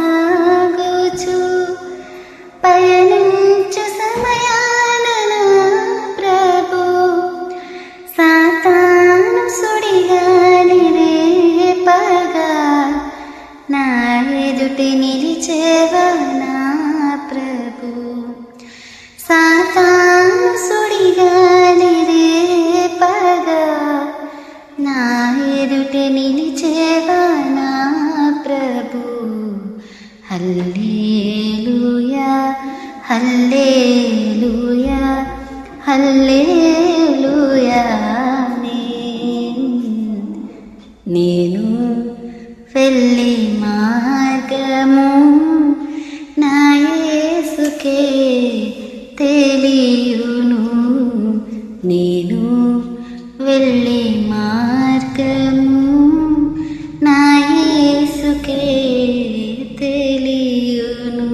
విశ్వాసనావసాగుచు పయనించు సమయాన నా ప్రభు సాతాను సుడిగాలి రేపగా నా ఎదుటి నిలిచేవా నా ప్రభు సాతాను సుడిగాలి రేపగా నా ఎదుటి నిలిచేవా నా ప్రభు హల్లెలూయా హల్లెలూయా హల్లెలూయా నేను వెళ్ళే మార్గము నా యేసుకే తెలియును నేను వెళ్ళే మార్గము నా యేసుకే తెలియును.